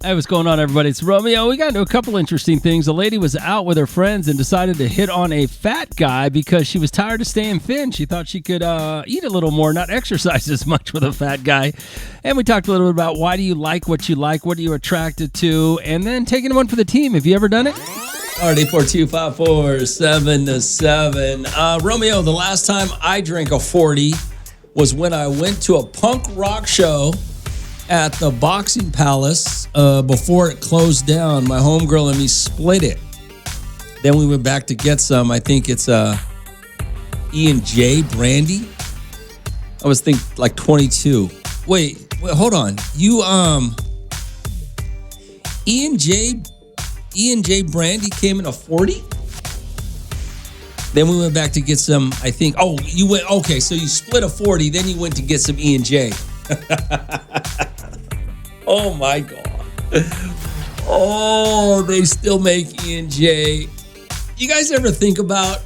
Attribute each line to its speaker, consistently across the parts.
Speaker 1: Hey, what's going on, everybody? It's Romeo. We got into a couple interesting things. A lady was out with her friends and decided to hit on a fat guy because she was tired of staying thin. She thought she could eat a little more, not exercise as much with a fat guy. And we talked a little bit about why do you like, what are you attracted to, and then taking one for the team. Have you ever done it?
Speaker 2: All right, 842-547-7. Romeo, the last time I drank a 40 was when I went to a punk rock show at the Boxing Palace before it closed down. My homegirl and me split it. Then we went back to get some. I think it's E&J brandy. I was thinking like 22. Wait, hold on. You E&J brandy came in a 40? Then we went back to get some, I think. Oh, you went, okay, so you split a 40, then you went to get some E&J. Oh my God. Oh, they still make E&J. You guys ever think about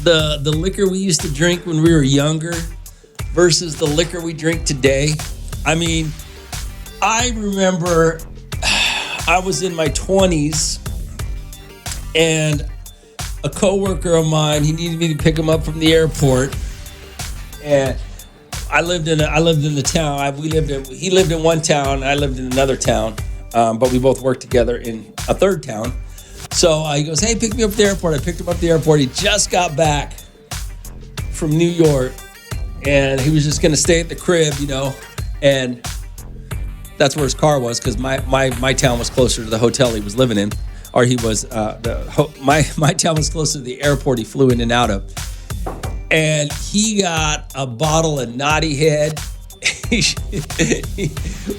Speaker 2: the liquor we used to drink when we were younger versus the liquor we drink today? I mean, I remember I was in my 20s and a coworker of mine, he needed me to pick him up from the airport, and I lived in the town. He lived in one town. I lived in another town, but we both worked together in a third town. So he goes, "Hey, pick me up at the airport." I picked him up at the airport. He just got back from New York, and he was just going to stay at the crib, and that's where his car was because my town was closer to the hotel he was living in, or he was my town was closer to the airport he flew in and out of. And he got a bottle of Naughty Head.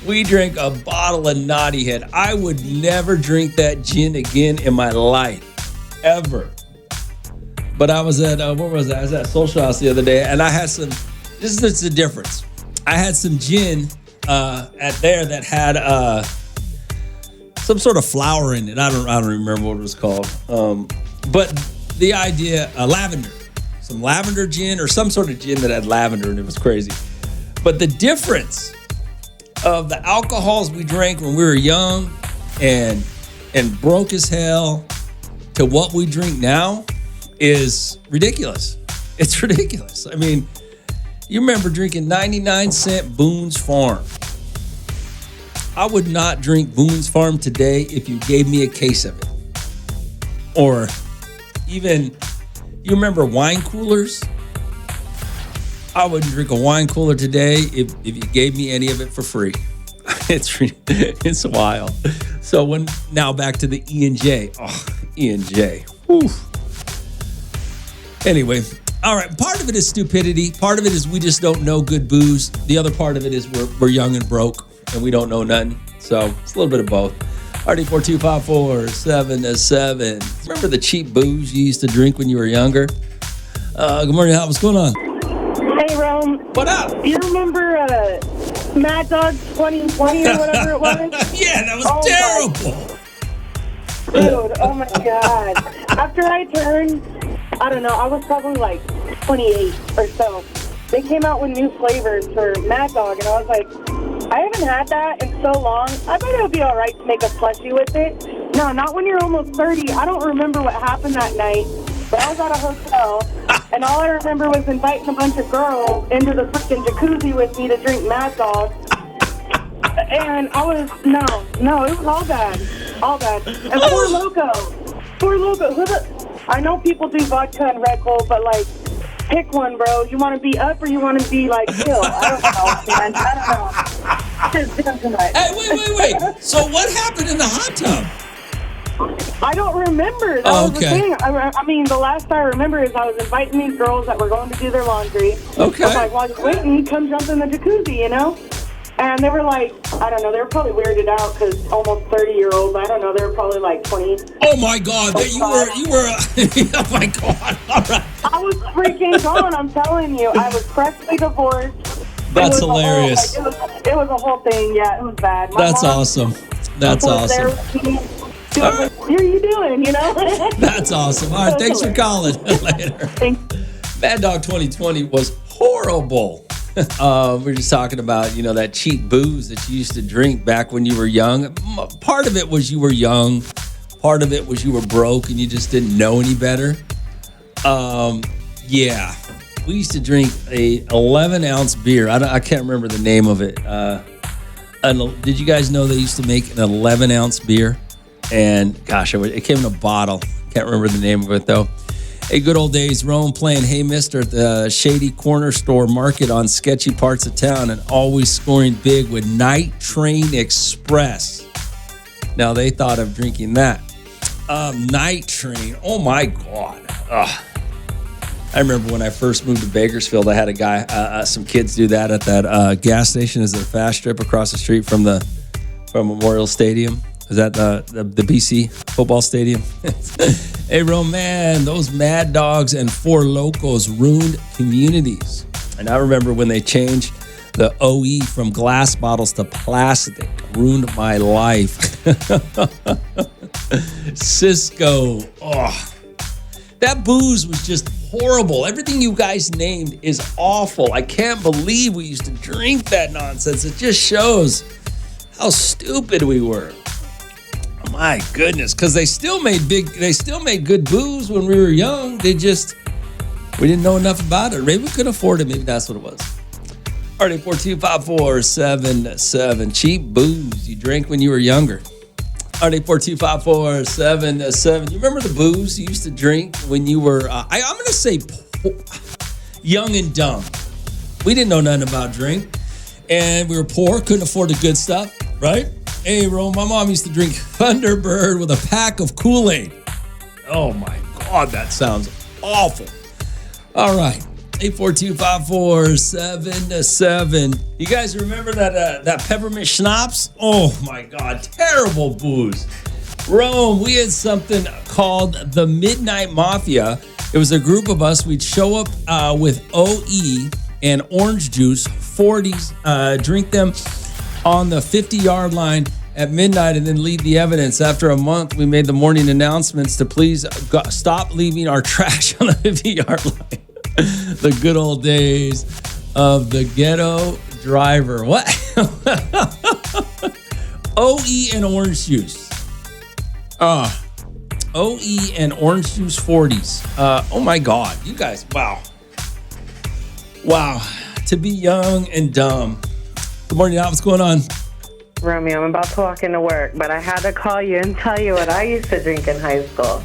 Speaker 2: We drank a bottle of Naughty Head. I would never drink that gin again in my life, ever. But I was at, where was I? I was at Social House the other day, and I had some, this is the difference. I had some gin at there that had some sort of flower in it. I don't remember what it was called. But the idea, lavender. Some lavender gin or some sort of gin that had lavender, and it was crazy. But the difference of the alcohols we drank when we were young and broke as hell to what we drink now is ridiculous. It's ridiculous. I mean, you remember drinking 99-cent Boone's Farm. I would not drink Boone's Farm today if you gave me a case of it. Or even, you remember wine coolers? I wouldn't drink a wine cooler today if you gave me any of it for free. It's wild. So now back to the E&J. Oh, E&J. Whew. Anyway, all right. Part of it is stupidity. Part of it is we just don't know good booze. The other part of it is we're young and broke and we don't know nothing. So it's a little bit of both. RD42547-7. Remember the cheap booze you used to drink when you were younger? Good morning, Hal. What's going on?
Speaker 3: Hey, Rome.
Speaker 2: What up?
Speaker 3: You remember Mad Dog 2020 or whatever it was?
Speaker 2: Yeah, that was terrible.
Speaker 3: Dude, oh my God. After I turned, I don't know, I was probably like 28 or so. They came out with new flavors for Mad Dog, and I was like, I haven't had that in so long. I bet it would be all right to make a slushie with it. No, not when you're almost 30. I don't remember what happened that night, but I was at a hotel, and all I remember was inviting a bunch of girls into the freaking jacuzzi with me to drink Mad Dog. And I was, no, it was all bad. All bad. And Four Loko. I know people do vodka and Red Bull, but like, pick one, bro. You want to be up or you want to be like chill? I don't know, man. I don't know. Just doing too much.
Speaker 2: Hey, wait. So what happened in the hot tub?
Speaker 3: I don't remember. That was the thing. I mean, the last I remember is I was inviting these girls that were going to do their laundry.
Speaker 2: Okay.
Speaker 3: I was like, while you're waiting, come jump in the jacuzzi, And they were like, I don't know, they were probably weirded out because almost 30-year-olds, I don't know, they were probably like 20.
Speaker 2: Oh my God, you were, oh my God, all right.
Speaker 3: I was freaking gone, I'm telling you. I was freshly divorced.
Speaker 2: That's hilarious.
Speaker 3: It was a whole thing, yeah, it was bad.
Speaker 2: That's awesome. That's awesome.
Speaker 3: What are you doing,
Speaker 2: That's awesome. All right, thanks for calling. Later.
Speaker 3: Thanks.
Speaker 2: Mad Dog 2020 was horrible. We're just talking about, that cheap booze that you used to drink back when you were young. Part of it was you were young. Part of it was you were broke and you just didn't know any better. Yeah. We used to drink a 11-ounce beer. I can't remember the name of it. Did you guys know they used to make an 11-ounce beer? And gosh, it came in a bottle. Can't remember the name of it though. Hey, good old days. Rome playing Hey Mister at the shady corner store market on sketchy parts of town and always scoring big with Night Train Express. Now they thought of drinking that. Night Train. Oh my God. Ugh. I remember when I first moved to Bakersfield, I had a guy, some kids do that at that gas station. Is there a fast strip across the street from Memorial Stadium? Is that the BC football stadium? Hey, Roman, those Mad Dogs and Four Locos ruined communities. And I remember when they changed the OE from glass bottles to plastic. Ruined my life. Cisco. Oh, that booze was just horrible. Everything you guys named is awful. I can't believe we used to drink that nonsense. It just shows how stupid we were. My goodness, because they still made good booze when we were young. We didn't know enough about it. Maybe we couldn't afford it. Maybe that's what it was. All right, 842-5477. Cheap booze you drank when you were younger. All right, 842-5477. You remember the booze you used to drink when you were, I'm going to say young and dumb. We didn't know nothing about drink. And we were poor, couldn't afford the good stuff, right? Hey, Rome, my mom used to drink Thunderbird with a pack of Kool-Aid. Oh, my God, that sounds awful. All right, 842-5477. You guys remember that peppermint schnapps? Oh, my God, terrible booze. Rome, we had something called the Midnight Mafia. It was a group of us. We'd show up with OE and orange juice, 40s, drink them on the 50-yard line at midnight and then leave the evidence. After a month, we made the morning announcements to please stop leaving our trash on the 50-yard line. The good old days of the ghetto driver. What? OE and orange juice. OE and orange juice 40s. Oh my God. You guys, wow. Wow. To be young and dumb. Good morning, Al. What's going on?
Speaker 3: Romeo, I'm about to walk into work, but I had to call you and tell you what I used to drink in high school.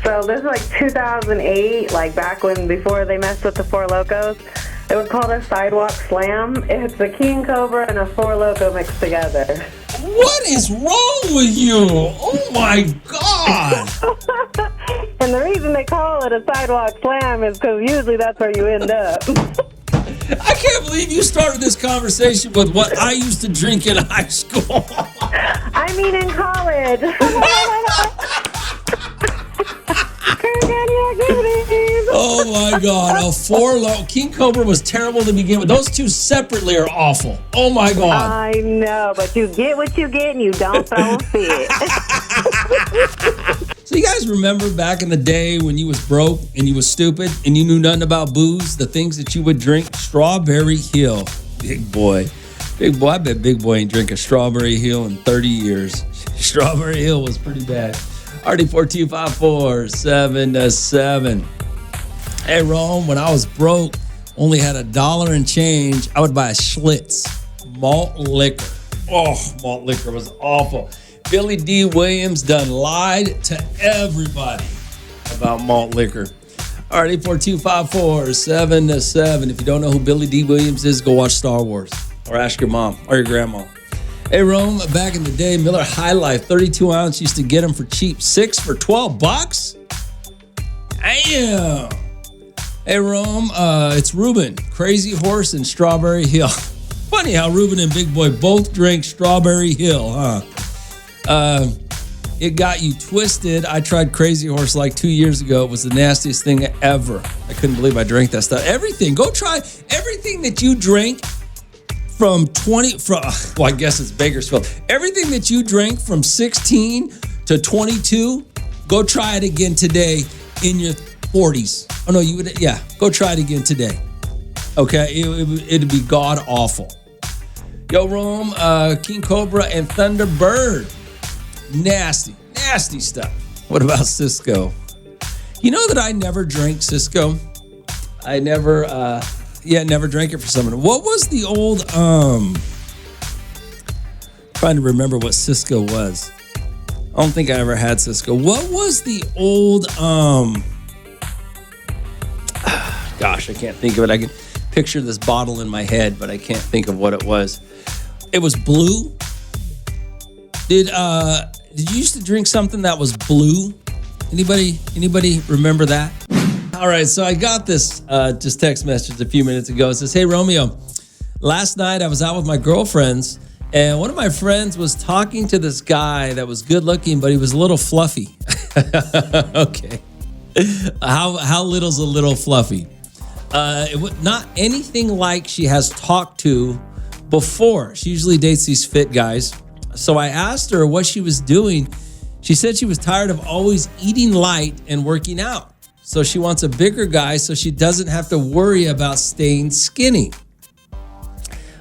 Speaker 3: So this is like 2008, like before they messed with the Four Locos. It was called a Sidewalk Slam. It's a King Cobra and a Four Loko mixed together.
Speaker 2: What is wrong with you? Oh my God!
Speaker 3: And the reason they call it a Sidewalk Slam is because usually that's where you end up.
Speaker 2: I can't believe you started this conversation with what I used to drink in high school.
Speaker 3: I mean in college.
Speaker 2: Oh my God. A King Cobra was terrible to begin with. Those two separately are awful. Oh my God.
Speaker 3: I know, but you get what you get and you don't throw a fit.
Speaker 2: So you guys remember back in the day when you was broke and you was stupid and you knew nothing about booze, the things that you would drink? Strawberry Hill. Big boy. I bet Big Boy ain't drink a Strawberry Hill in 30 years. Strawberry Hill was pretty bad. RD425477. Hey, Rome, when I was broke, only had $1 and change, I would buy a Schlitz malt liquor. Oh, malt liquor was awful. Billy D. Williams done lied to everybody about malt liquor. All right, 842-5477. If you don't know who Billy D. Williams is, go watch Star Wars or ask your mom or your grandma. Hey, Rome, back in the day, Miller High Life, 32 ounce, used to get them for cheap. 6 for $12? Damn. Hey, Rome, it's Ruben, Crazy Horse, and Strawberry Hill. Funny how Ruben and Big Boy both drank Strawberry Hill, huh? It got you twisted. I tried Crazy Horse like 2 years ago. It was the nastiest thing ever. I couldn't believe I drank that stuff. Everything. Go try everything that you drank I guess it's Bakersfield. Everything that you drank from 16 to 22, go try it again today in your 40s. Oh, no, go try it again today. Okay, it'd be god awful. Yo, Rome, King Cobra and Thunderbird. Nasty stuff. What about Cisco? You know that I never drank Cisco? I never drank it for someone. What was the old, trying to remember what Cisco was. I don't think I ever had Cisco. What was the old, gosh, I can't think of it. I can picture this bottle in my head, but I can't think of what it was. It was blue. Did you used to drink something that was blue? Anybody remember that? All right, so I got this just text message a few minutes ago. It says, "Hey Romeo, last night I was out with my girlfriends, and one of my friends was talking to this guy that was good looking, but he was a little fluffy." Okay, how little's a little fluffy? Not anything like she has talked to before. She usually dates these fit guys. So I asked her what she was doing. She said she was tired of always eating light and working out. So she wants a bigger guy so she doesn't have to worry about staying skinny.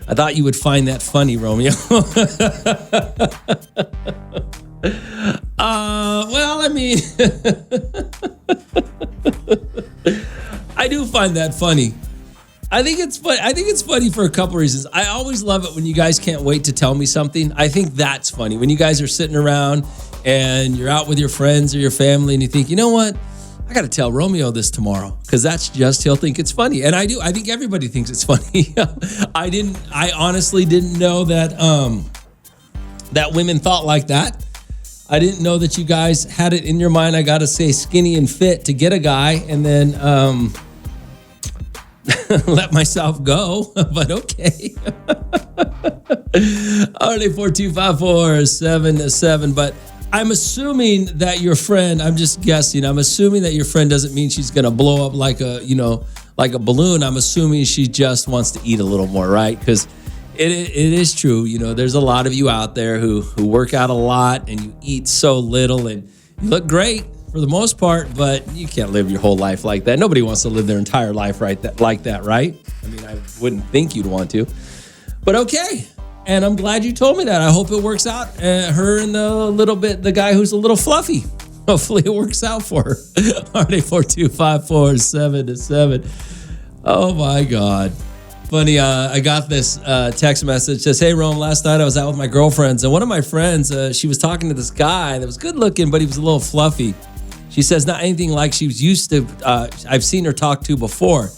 Speaker 2: I thought you would find that funny, Romeo. Well, I mean, I do find that funny. I think it's funny for a couple reasons. I always love it when you guys can't wait to tell me something. I think that's funny. When you guys are sitting around and you're out with your friends or your family and you think, you know what? I got to tell Romeo this tomorrow because he'll think it's funny. And I do. I think everybody thinks it's funny. I honestly didn't know that that women thought like that. I didn't know that you guys had it in your mind. I got to say skinny and fit to get a guy and then let myself go, but okay. Only 4254777. But I'm assuming that your friend, I'm just guessing, I'm assuming that your friend doesn't mean she's going to blow up like a balloon. I'm assuming she just wants to eat a little more, right? Because it is true. You know, there's a lot of you out there who work out a lot and you eat so little and you look great for the most part, but you can't live your whole life like that. Nobody wants to live their entire life like that, right? I mean, I wouldn't think you'd want to, but okay. And I'm glad you told me that. I hope it works out. Her and the guy who's a little fluffy. Hopefully it works out for her. RD4254777. Oh my God. Funny, I got this text message. It says, "Hey Rome, last night I was out with my girlfriends and one of my friends, she was talking to this guy that was good looking, but he was a little fluffy. She says not anything like she was used to, I've seen her talk to before.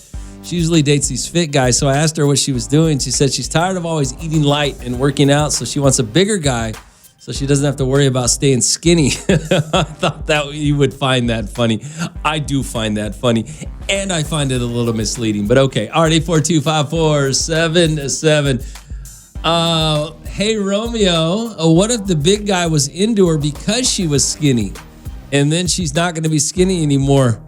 Speaker 2: She usually dates these fit guys. So I asked her what she was doing. She said she's tired of always eating light and working out. So she wants a bigger guy so she doesn't have to worry about staying skinny." I thought that you would find that funny. I do find that funny. And I find it a little misleading. But okay. RD4254777. Hey, Romeo, what if the big guy was into her because she was skinny? And then she's not going to be skinny anymore.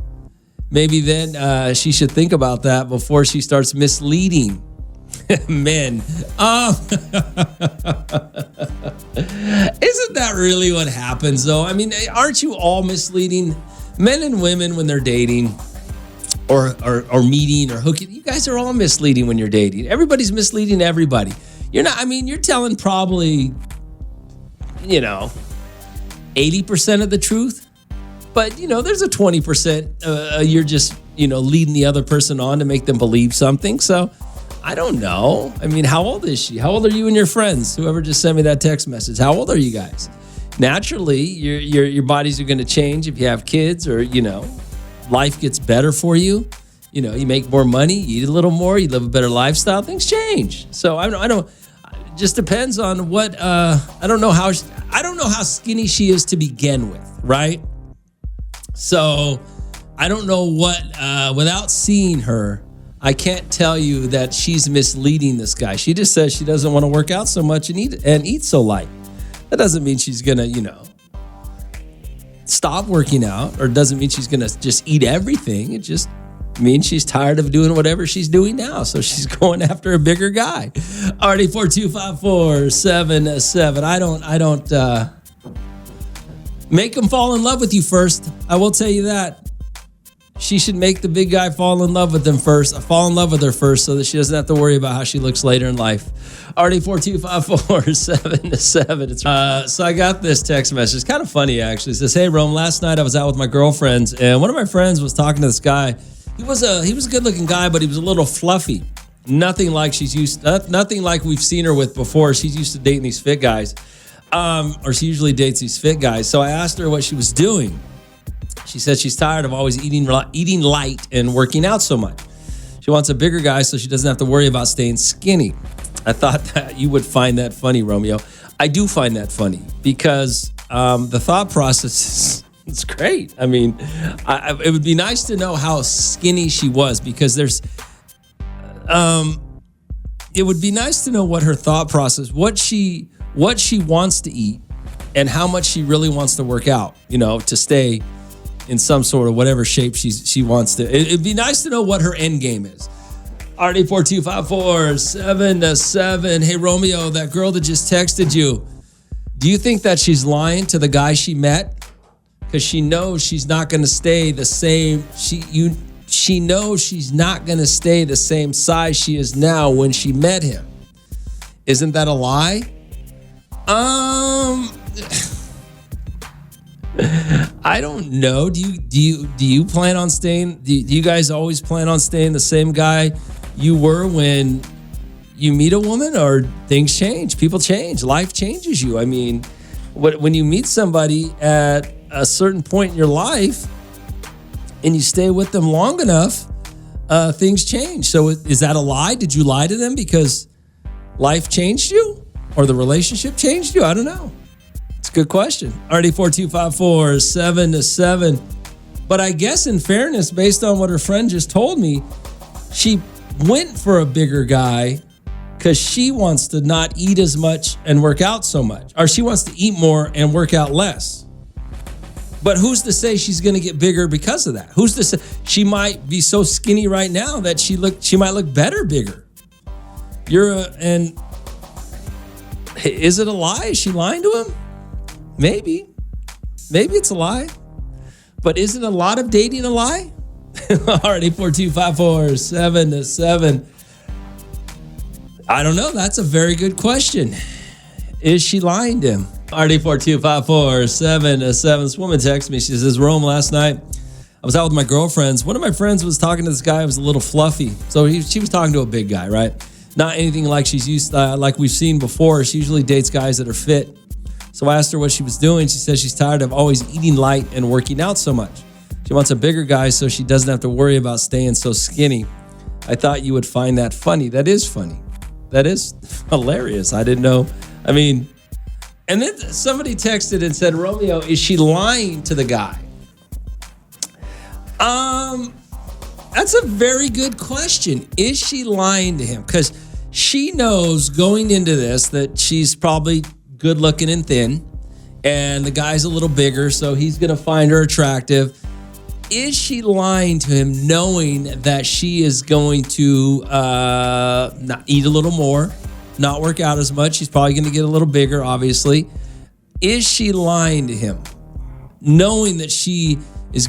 Speaker 2: Maybe then she should think about that before she starts misleading men. Isn't that really what happens, though? I mean, aren't you all misleading? Men and women when they're dating or meeting or hooking, you guys are all misleading when you're dating. Everybody's misleading everybody. You're not, I mean, you're telling probably, 80% of the truth. But, there's a 20% you're just, leading the other person on to make them believe something. So I don't know. I mean, how old is she? How old are you and your friends? Whoever just sent me that text message. How old are you guys? Naturally, your bodies are going to change if you have kids or, life gets better for you. You make more money, you eat a little more, you live a better lifestyle. Things change. So I don't. It just depends on what. I don't know how skinny she is to begin with, right? So I don't know what, without seeing her, I can't tell you that she's misleading this guy. She just says she doesn't want to work out so much and eat so light. That doesn't mean she's going to, stop working out, or doesn't mean she's going to just eat everything. It just means she's tired of doing whatever she's doing now. So she's going after a bigger guy. Already 4254777. I don't make them fall in love with you first. I will tell you that. she should make the big guy fall in love with her first, so that she doesn't have to worry about how she looks later in life. RD42547-7. So I got this text message. It's kind of funny, actually. It says, "Hey, Rome, last night I was out with my girlfriends, and one of my friends was talking to this guy. He was a good-looking guy, but he was a little fluffy. Nothing like nothing like we've seen her with before. She's used to dating these fit guys, or she usually dates these fit guys. So I asked her what she was doing. She said she's tired of always eating light and working out so much. She wants a bigger guy so she doesn't have to worry about staying skinny." I thought that you would find that funny, Romeo. I do find that funny because the thought process is great. I mean, it would be nice to know how skinny she was, because it would be nice to know what her thought process, what she wants to eat, and how much she really wants to work out, to stay in some sort of whatever shape she wants to. It'd be nice to know what her end game is. RD42547-7. Hey, Romeo, that girl that just texted you, do you think that she's lying to the guy she met? Because she knows she's not going to stay the same. She knows she's not going to stay the same size she is now when she met him. Isn't that a lie? I don't know. Do you plan on staying? Do you guys always plan on staying the same guy you were when you meet a woman, or things change? People change. Life changes you. I mean, when you meet somebody at a certain point in your life and you stay with them long enough, things change. So is that a lie? Did you lie to them because life changed you, or the relationship changed you? I don't know. It's a good question. RD42547-7. But I guess in fairness, based on what her friend just told me, she went for a bigger guy because she wants to not eat as much and work out so much. Or she wants to eat more and work out less. But who's to say she's going to get bigger because of that? Who's to say? She might be so skinny right now that she might look better bigger. And is it a lie? Is she lying to him? Maybe it's a lie. But isn't a lot of dating a lie? Already 42547-7. I don't know. That's a very good question. Is she lying to him? RD42547-7. This woman texted me. She says, "Rome, last night I was out with my girlfriends. One of my friends was talking to this guy who was a little fluffy. So she was talking to a big guy, right? Not anything like she's used like we've seen before. She usually dates guys that are fit. So I asked her what she was doing. She says she's tired of always eating light and working out so much. She wants a bigger guy so she doesn't have to worry about staying so skinny. I thought you would find that funny." That is funny. That is hilarious. I didn't know. I mean, and then somebody texted and said, "Romeo, is she lying to the guy?" That's a very good question. Is she lying to him? Because she knows going into this that she's probably good looking and thin, and the guy's a little bigger, so he's going to find her attractive. Is she lying to him knowing that she is going to not eat a little more, not work out as much? She's probably going to get a little bigger, obviously. Is she lying to him knowing that she is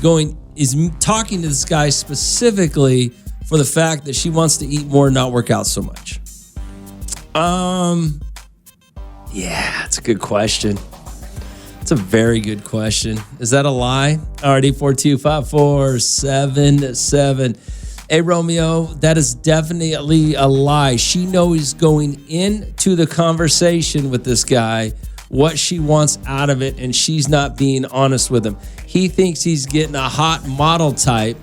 Speaker 2: talking to this guy specifically for the fact that she wants to eat more and not work out so much? Yeah, it's a good question. It's a very good question. Is that a lie? Already 42547-7. Hey, Romeo, that is definitely a lie. She knows going into the conversation with this guy what she wants out of it, and she's not being honest with him. He thinks he's getting a hot model type.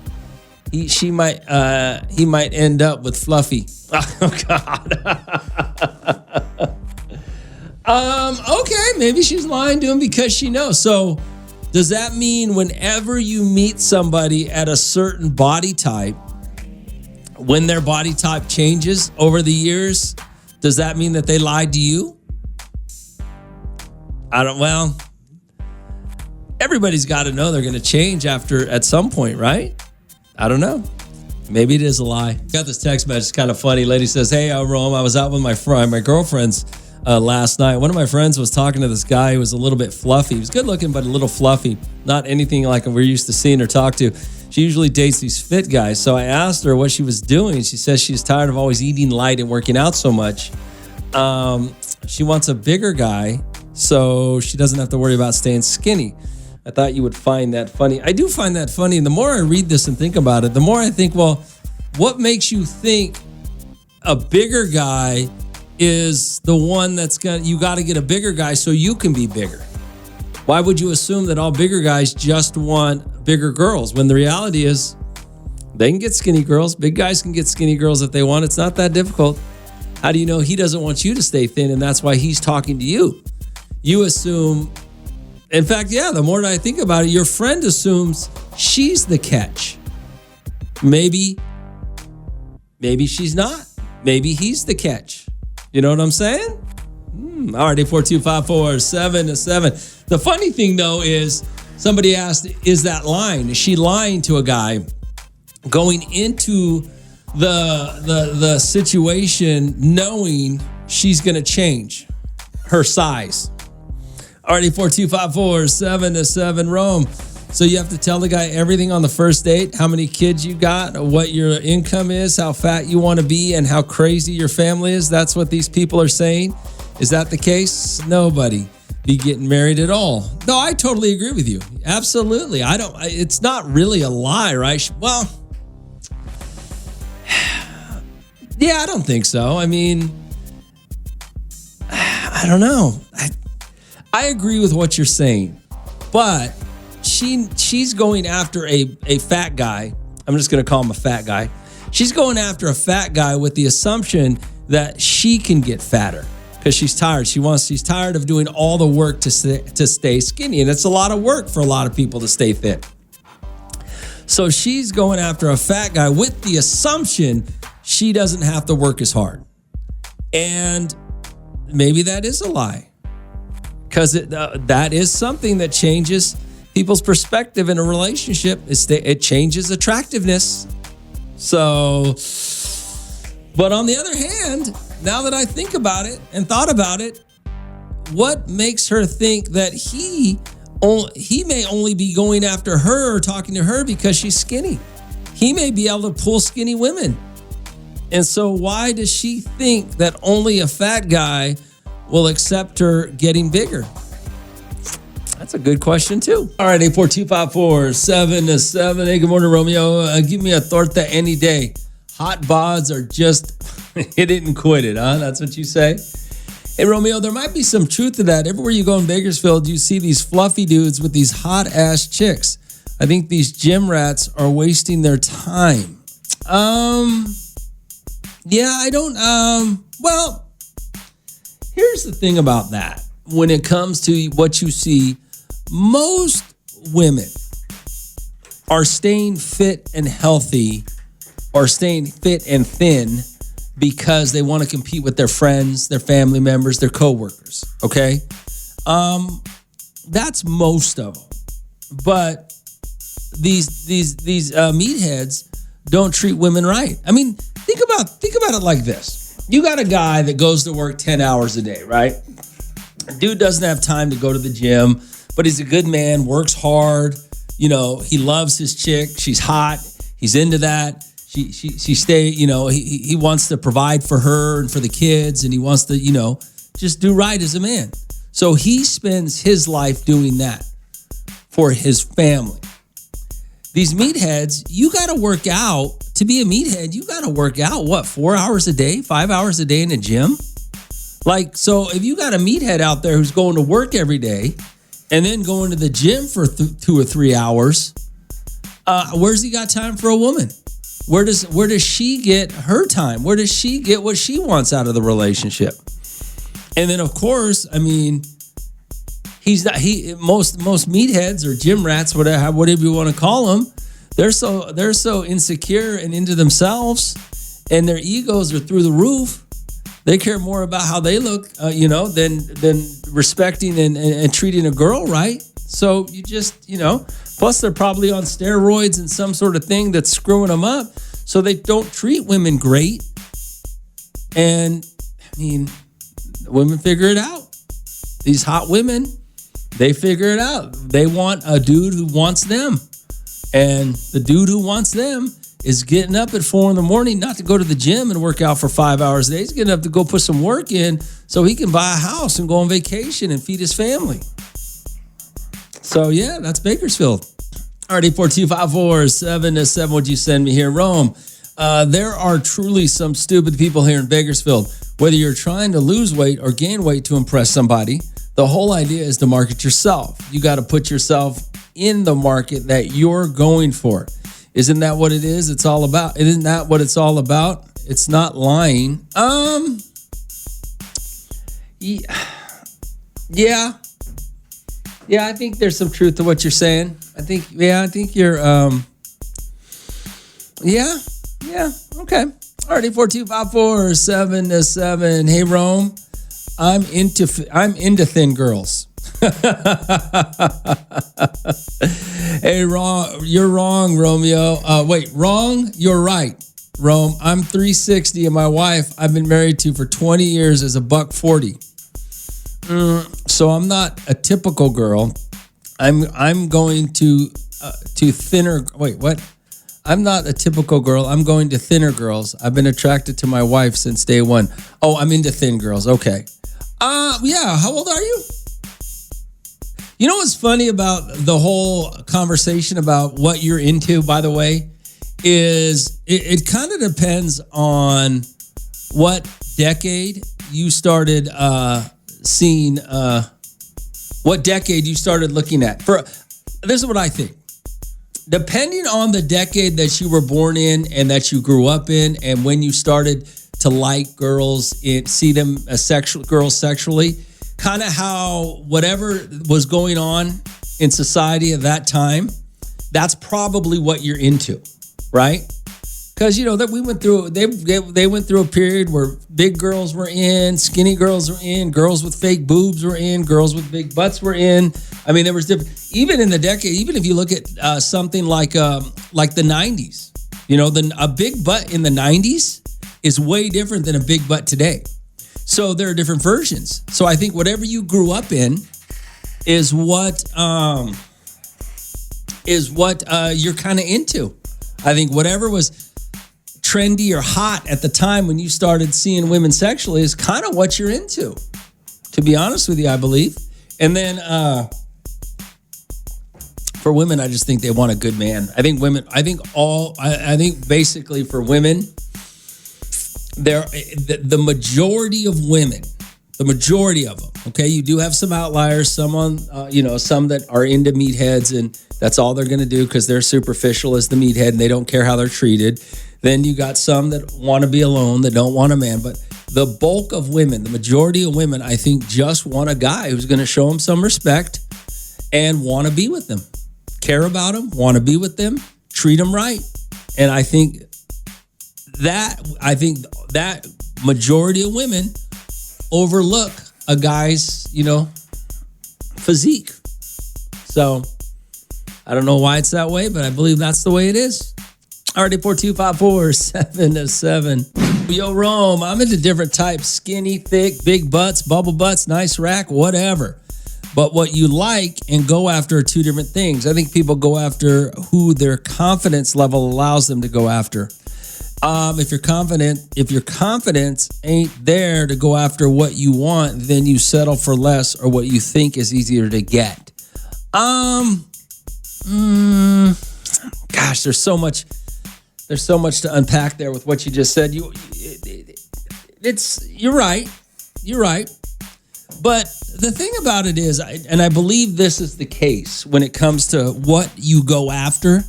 Speaker 2: He might end up with Fluffy. Oh, God. Okay, maybe she's lying to him because she knows. So does that mean whenever you meet somebody at a certain body type, when their body type changes over the years, does that mean that they lied to you? Well, everybody's got to know they're going to change at some point, right? I don't know. Maybe it is a lie. Got this text message. It's kind of funny. Lady says, "Hey, Rome, I was out with my girlfriends last night. One of my friends was talking to this guy who was a little bit fluffy. He was good looking, but a little fluffy. Not anything like we're used to seeing her talk to. She usually dates these fit guys. So I asked her what she was doing. She says she's tired of always eating light and working out so much. She wants a bigger guy so she doesn't have to worry about staying skinny. I thought you would find that funny. I do find that funny. And the more I read this and think about it, the more I think, well, what makes you think a bigger guy is the one you got to get a bigger guy so you can be bigger? Why would you assume that all bigger guys just want bigger girls when the reality is they can get skinny girls? Big guys can get skinny girls if they want. It's not that difficult. How do you know he doesn't want you to stay thin and that's why he's talking to you? You assume, in fact, yeah, the more that I think about it, your friend assumes she's the catch. Maybe she's not. Maybe he's the catch. You know what I'm saying? All right, 842-547-7. The funny thing, though, is somebody asked, is that lying? Is she lying to a guy going into the situation knowing she's going to change her size? All right, 842-547-7. Rome. So you have to tell the guy everything on the first date, how many kids you got, what your income is, how fat you want to be, and how crazy your family is. That's what these people are saying. Is that the case? Nobody be getting married at all. No, I totally agree with you. Absolutely. It's not really a lie, right? Well, yeah, I don't think so. I mean, I don't know. I agree with what you're saying, but she's going after a fat guy. I'm just going to call him a fat guy. She's going after a fat guy with the assumption that she can get fatter because she's tired. She's tired of doing all the work to stay skinny, and it's a lot of work for a lot of people to stay fit. So she's going after a fat guy with the assumption she doesn't have to work as hard. And maybe that is a lie, because that is something that changes people's perspective in a relationship. It changes attractiveness. So, but on the other hand, now that I think about it and thought about it, what makes her think that he may only be going after her or talking to her because she's skinny? He may be able to pull skinny women. And so why does she think that only a fat guy will accept her getting bigger? That's a good question, too. All right, 842-547-7. Hey, good morning, Romeo. Give me a torta any day. Hot bods are just hit it and quit it, huh? That's what you say? Hey, Romeo, there might be some truth to that. Everywhere you go in Bakersfield, you see these fluffy dudes with these hot-ass chicks. I think these gym rats are wasting their time. Yeah, I don't, well, here's the thing about that. When it comes to what you see, most women are staying fit and healthy or staying fit and thin because they want to compete with their friends, their family members, their coworkers, okay? That's most of them. But these meatheads don't treat women right. I mean, think about it like this. You got a guy that goes to work 10 hours a day, right? Dude doesn't have time to go to the gym, but he's a good man, works hard. You know, he loves his chick. She's hot. He's into that. She he wants to provide for her and for the kids, and he wants to, just do right as a man. So he spends his life doing that for his family. These meatheads, you got to work out. To be a meathead, you got to work out, 4 hours a day, 5 hours a day in the gym? Like, so if you got a meathead out there who's going to work every day and then going to the gym for 2 or 3 hours, where's he got time for a woman? Where does she get her time? Where does she get what she wants out of the relationship? And then, of course, I mean, most meatheads or gym rats, whatever you want to call them, they're so insecure and into themselves, and their egos are through the roof. They care more about how they look, than respecting and treating a girl right. So you just, plus they're probably on steroids and some sort of thing that's screwing them up. So they don't treat women great. And I mean, women figure it out. These hot women, they figure it out. They want a dude who wants them. And the dude who wants them is getting up at 4 a.m, not to go to the gym and work out for 5 hours a day. He's getting up to go put some work in so he can buy a house and go on vacation and feed his family. So, yeah, that's Bakersfield. All right, 842-547-7. What'd you send me here? Rome, there are truly some stupid people here in Bakersfield. Whether you're trying to lose weight or gain weight to impress somebody, the whole idea is to market yourself. You got to put yourself in the market that you're going for. Isn't that what it is? It's all about. Isn't that what it's all about? It's not lying. Yeah. I think there's some truth to what you're saying. I think you're. Yeah. Okay. Alrighty, 42547-7. Hey, Rome, I'm into thin girls. Hey, you're wrong, Romeo. Wrong, you're right, Rome. I'm 360 and my wife I've been married to for 20 years is $140. So I'm not a typical girl. I'm going to thinner. Wait, what? I'm not a typical girl. I'm going to thinner girls. I've been attracted to my wife since day one. Oh, I'm into thin girls. Okay. Yeah. How old are you? You know what's funny about the whole conversation about what you're into, by the way, is it kind of depends on what decade you started seeing, what decade you started looking at. This is what I think. Depending on the decade that you were born in and that you grew up in, and when you started to like girls, see them as girls sexually, kind of how whatever was going on in society at that time, that's probably what you're into, right? Because that we went through, they went through a period where big girls were in, skinny girls were in, girls with fake boobs were in, girls with big butts were in. I mean, there was different. Even in the decade, even if you look at something like the 90s, a big butt in the 90s is way different than a big butt today. So there are different versions. So I think whatever you grew up in is what you're kind of into. I think whatever was trendy or hot at the time when you started seeing women sexually is kind of what you're into, to be honest with you, I believe. And then for women, I just think they want a good man. I think basically for women, the majority of women, the majority of them, okay, you do have some outliers, some that are into meatheads and that's all they're going to do because they're superficial as the meathead and they don't care how they're treated. Then you got some that want to be alone, that don't want a man. But the bulk of women, the majority of women, I think just want a guy who's going to show them some respect and want to be with them, care about them, want to be with them, treat them right. And I think that majority of women overlook a guy's, physique. So I don't know why it's that way, but I believe that's the way it is. Alrighty, 42547-7. Yo, Rome, I'm into different types, skinny, thick, big butts, bubble butts, nice rack, whatever. But what you like and go after are two different things. I think people go after who their confidence level allows them to go after. If your confidence ain't there to go after what you want, then you settle for less or what you think is easier to get. Gosh, there's so much to unpack there with what you just said. You're right. But the thing about it is, and I believe this is the case when it comes to what you go after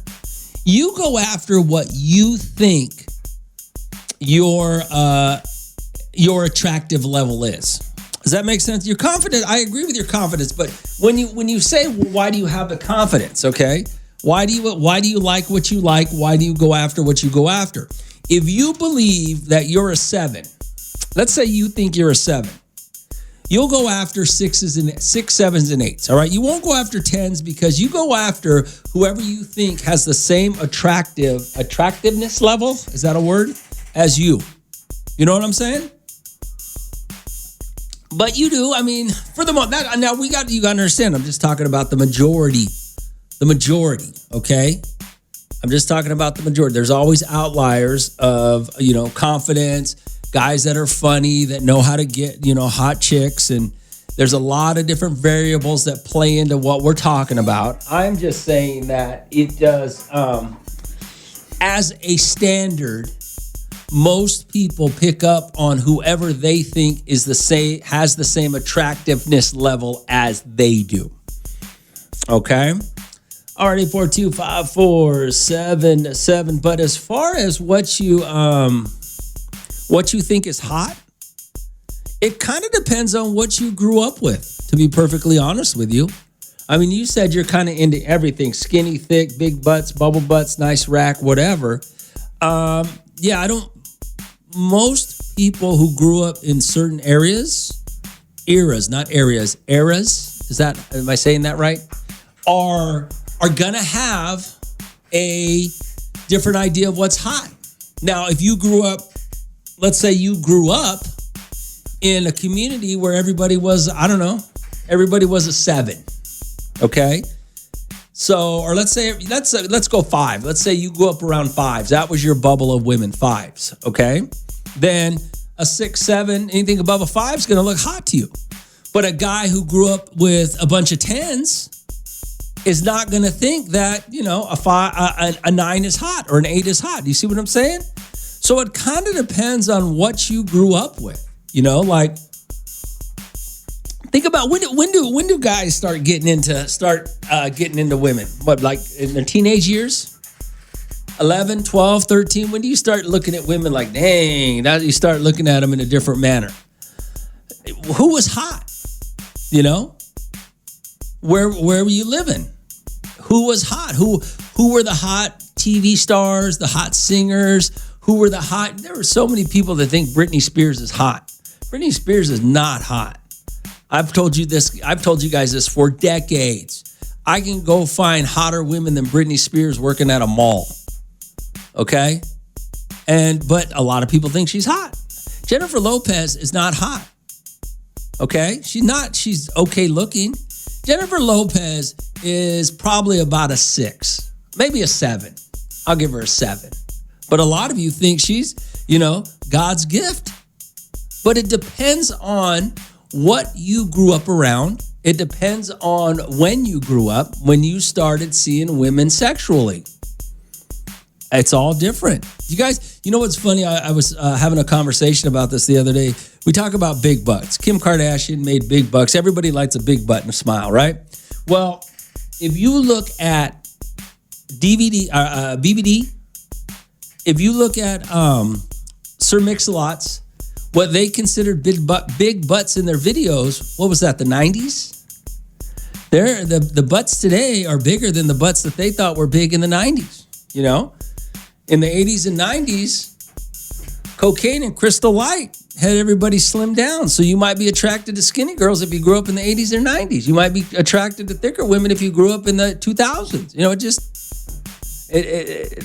Speaker 2: what you think your attractive level is. Does that make sense? You're confident. I agree with your confidence, but when you say, well, why do you have the confidence? Okay. Why do you like what you like? Why do you go after what you go after? If you believe that you're a 7, let's say you think you're a 7, you'll go after 6s, 7s, and 8s. All right. You won't go after 10s because you go after whoever you think has the same attractiveness level. Is that a word? As you. You know what I'm saying? But you do. I mean, for the most, now you got to understand. I'm just talking about the majority. The majority, okay? I'm just talking about the majority. There's always outliers of, confidence, guys that are funny, that know how to get, hot chicks. And there's a lot of different variables that play into what we're talking about. I'm just saying that it does, as a standard, most people pick up on whoever they think is has the same attractiveness level as they do. Okay? Already 42547. But as far as what you think is hot, it kind of depends on what you grew up with, to be perfectly honest with you. I mean, you said you're kind of into everything: skinny, thick, big butts, bubble butts, nice rack, whatever. Most people who grew up in certain eras, am I saying that right? Are gonna have a different idea of what's hot. Now, if you grew up, let's say you grew up in a community where everybody was a 7, okay? So, or let's go 5. Let's say you grew up around 5s. That was your bubble of women, 5s, okay? Then a 6, 7, anything above a 5 is gonna look hot to you. But a guy who grew up with a bunch of 10s is not going to think that, a 9 is hot or an 8 is hot. Do you see what I'm saying? So it kind of depends on what you grew up with. Like, think about when do guys start getting into women? What, like in their teenage years? 11, 12, 13? When do you start looking at women like, dang, now you start looking at them in a different manner? Who was hot? Where were you living? Who was hot? Who were the hot TV stars, the hot singers? There were so many people that think Britney Spears is hot. Britney Spears is not hot. I've told you guys this for decades. I can go find hotter women than Britney Spears working at a mall. Okay? But a lot of people think she's hot. Jennifer Lopez is not hot. Okay? She's okay looking. Jennifer Lopez is probably about a 6, maybe a 7. I'll give her a 7. But a lot of you think she's, God's gift. But it depends on what you grew up around. It depends on when you grew up, when you started seeing women sexually. It's all different. You guys, you know what's funny? I was having a conversation about this the other day. We talk about big butts. Kim Kardashian made big bucks. Everybody likes a big butt and a smile, right? Well, if you look at BBD, if you look at Sir Mix-a-Lot's, what they considered big butts in their videos, what was that, the 90s? The butts today are bigger than the butts that they thought were big in the 90s, In the 80s and 90s, cocaine and Crystal Light had everybody slim down. So you might be attracted to skinny girls if you grew up in the 80s or 90s. You might be attracted to thicker women if you grew up in the 2000s.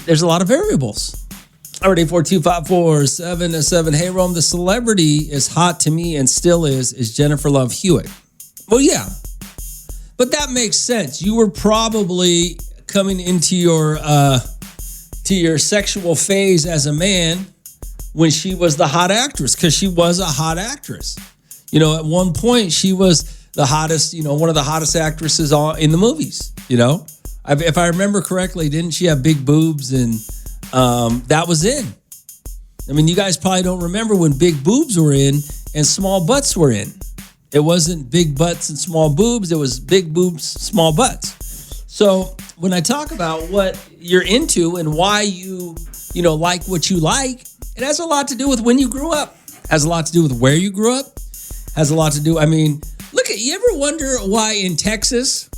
Speaker 2: There's a lot of variables. Already 42547. Hey, Rome, the celebrity is hot to me and still is Jennifer Love Hewitt. Well, yeah. But that makes sense. You were probably coming into your sexual phase as a man when she was the hot actress, because she was a hot actress. At one point she was the hottest, one of the hottest actresses in the movies. If I remember correctly, didn't she have big boobs and that was in? I mean, you guys probably don't remember when big boobs were in and small butts were in. It wasn't big butts and small boobs. It was big boobs, small butts. So when I talk about what you're into and why you like what you like, it has a lot to do with when you grew up. Has a lot to do with where you grew up. Has a lot to do, you ever wonder why in Texas,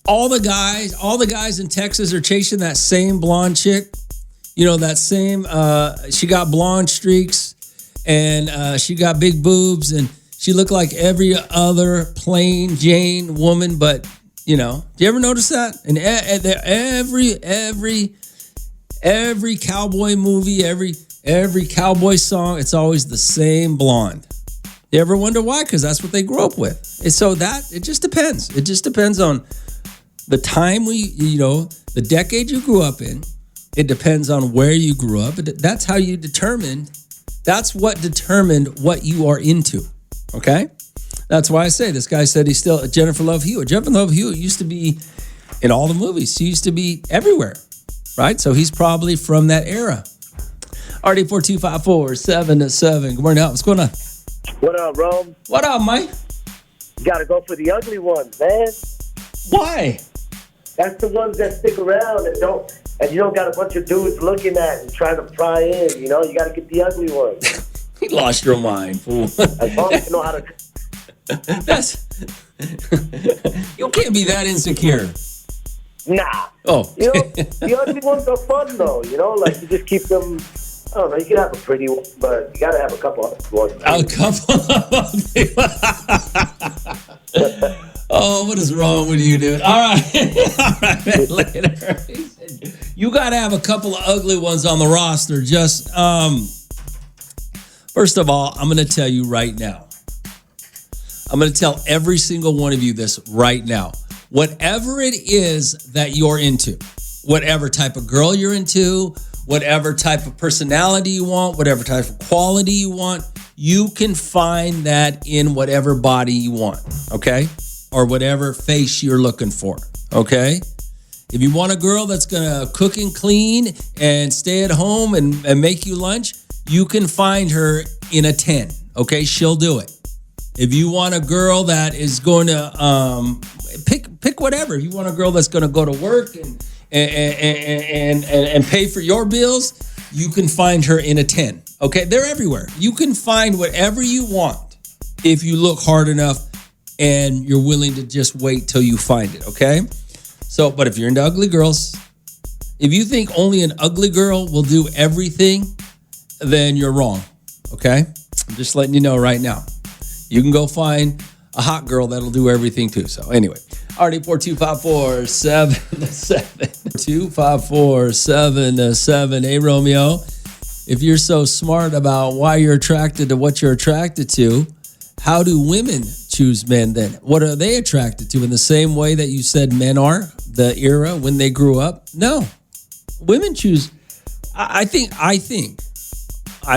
Speaker 2: all the guys in Texas are chasing that same blonde chick? That same, she got blonde streaks and she got big boobs and she looked like every other plain Jane woman, but do you ever notice that? And every cowboy movie, every cowboy song, it's always the same blonde. You ever wonder why? Because that's what they grew up with. And so it just depends. It just depends on the time the decade you grew up in, It depends on where you grew up. That's how you determined. That's what determined what you are into. Okay? That's why I say this guy said he's still Jennifer Love Hewitt. Jennifer Love Hewitt used to be in all the movies. She used to be everywhere, right? So he's probably from that era. RD4254-7-7. Good morning. What's going on?
Speaker 4: What up, Rome?
Speaker 2: What up, Mike?
Speaker 4: You gotta go for the ugly ones, man.
Speaker 2: Why?
Speaker 4: That's the ones that stick around and you don't got a bunch of dudes looking at and trying to pry in. You know, you gotta get the ugly ones.
Speaker 2: You lost your mind, fool.
Speaker 4: As long as you know how to.
Speaker 2: That's you can't be that insecure.
Speaker 4: Nah.
Speaker 2: Oh.
Speaker 4: You know, the ugly ones are fun though. You know, like you just keep them. I don't know. You can have a pretty one, but you gotta have a couple of ones.
Speaker 2: A couple of Oh, what is wrong with you, dude? All right. All right, man, later. You gotta have a couple of ugly ones on the roster. Just first of all, I'm gonna tell you right now. I'm going to tell every single one of you this right now. Whatever it is that you're into, whatever type of girl you're into, whatever type of personality you want, whatever type of quality you want, you can find that in whatever body you want, okay? Or whatever face you're looking for, okay? If you want a girl that's going to cook and clean and stay at home and make you lunch, you can find her in a 10, okay? She'll do it. If you want a girl that is going to pick whatever, if you want a girl that's going to go to work and pay for your bills, you can find her in a 10. Okay, they're everywhere. You can find whatever you want if you look hard enough and you're willing to just wait till you find it. Okay, so but if you're into ugly girls, if you think only an ugly girl will do everything, then you're wrong. Okay, I'm just letting you know right now. You can go find a hot girl that'll do everything too. So anyway, RD4254-7-7. 254-7-7. Hey, Romeo, if you're so smart about why you're attracted to what you're attracted to, how do women choose men then? What are they attracted to in the same way that you said men are, the era when they grew up? No. Women choose, I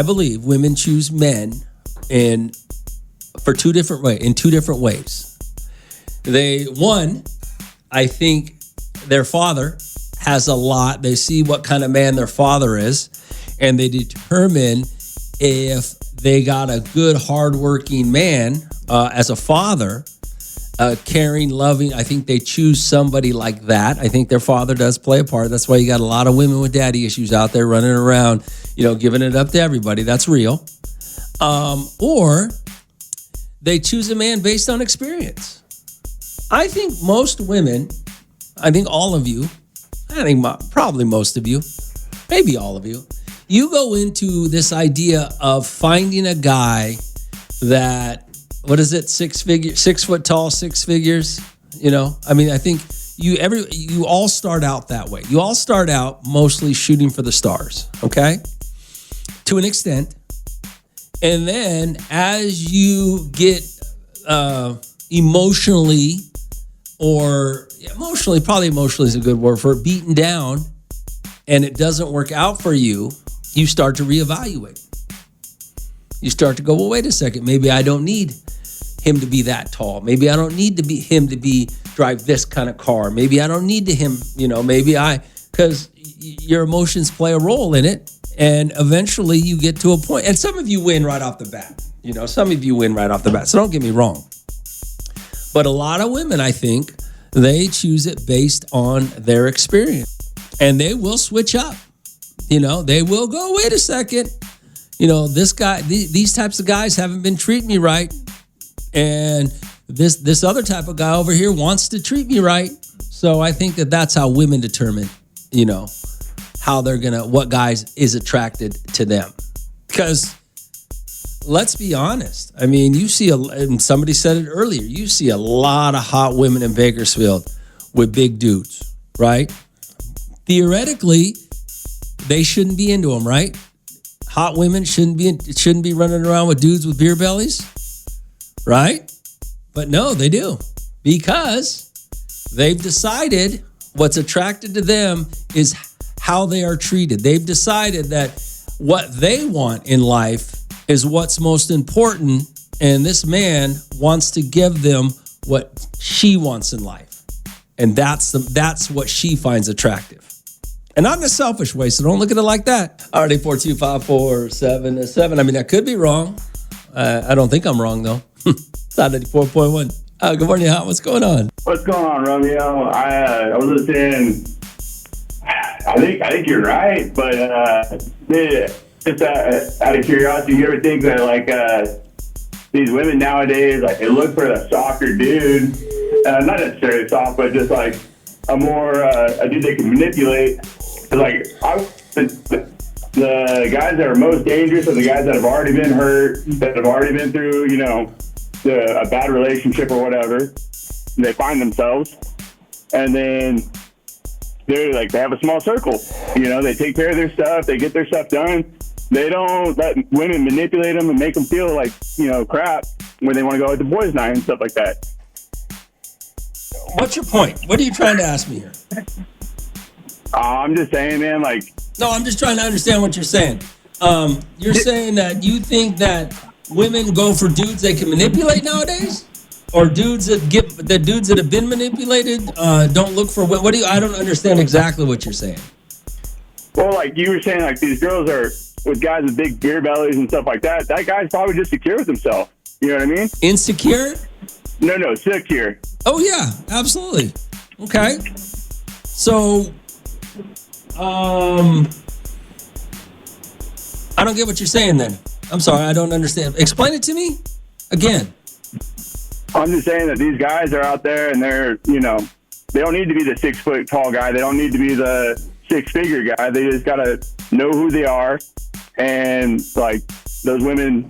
Speaker 2: believe women choose men in two different ways. I think their father has a lot. They see what kind of man their father is, and they determine if they got a good, hardworking man as a father, caring, loving. I think they choose somebody like that. I think their father does play a part. That's why you got a lot of women with daddy issues out there running around, giving it up to everybody. That's real. Or they choose a man based on experience. I think most women, I think all of you, probably most of you, maybe all of you, you go into this idea of finding a guy that, 6 foot tall, 6 figures, I think you all start out that way. You all start out mostly shooting for the stars, okay? To an extent. And then as you get emotionally is a good word for it, beaten down, and it doesn't work out for you, you start to reevaluate. You start to go, well, wait a second, maybe I don't need him to be that tall. Maybe I don't need him to drive this kind of car. Maybe I don't need him, because your emotions play a role in it. And eventually you get to a point, and some of you win right off the bat. So don't get me wrong. But a lot of women, I think, they choose it based on their experience. And they will switch up. They will go, wait a second. This guy, these types of guys haven't been treating me right. And this other type of guy over here wants to treat me right. So I think that's how women determine, how they're what guys is attracted to them. Because let's be honest. I mean, you see, and somebody said it earlier, you see a lot of hot women in Bakersfield with big dudes, right? Theoretically, they shouldn't be into them, right? Hot women shouldn't be running around with dudes with beer bellies, right? But no, they do. Because they've decided what's attracted to them is how they are treated. They've decided that what they want in life is what's most important, and this man wants to give them what she wants in life. And that's what she finds attractive. And not in a selfish way, so don't look at it like that. All right, 842-547-7. I mean, I could be wrong. I don't think I'm wrong, though. It's not 94.1. Good morning, Hot. What's going on?
Speaker 5: What's going on, Romeo? I was listening. I think you're right, but just out of curiosity, you ever think that like these women nowadays, like they look for a softer dude, not necessarily soft, but just like a dude they can manipulate. Like the guys that are most dangerous are the guys that have already been hurt, that have already been through, a bad relationship or whatever. They find themselves, and then they have a small circle. They take care of their stuff, they get their stuff done. They don't let women manipulate them and make them feel like, crap when they want to go out to boys' night and stuff like that.
Speaker 2: What's your point? What are you trying to ask me here?
Speaker 5: I'm just saying, man,
Speaker 2: No, I'm just trying to understand what you're saying. You're saying that you think that women go for dudes they can manipulate nowadays? Or dudes that have been manipulated don't look for what do you? I don't understand exactly what you're saying.
Speaker 5: Well, like you were saying, like these girls are with guys with big beer bellies and stuff like that. That guy's probably just secure with himself. You know what I mean?
Speaker 2: Insecure?
Speaker 5: No, secure.
Speaker 2: Oh yeah, absolutely. Okay. So, I don't get what you're saying then. I'm sorry, I don't understand. Explain it to me again.
Speaker 5: I'm just saying that these guys are out there and they're, they don't need to be the 6 foot tall guy. They don't need to be the 6-figure guy. They just got to know who they are. And like those women,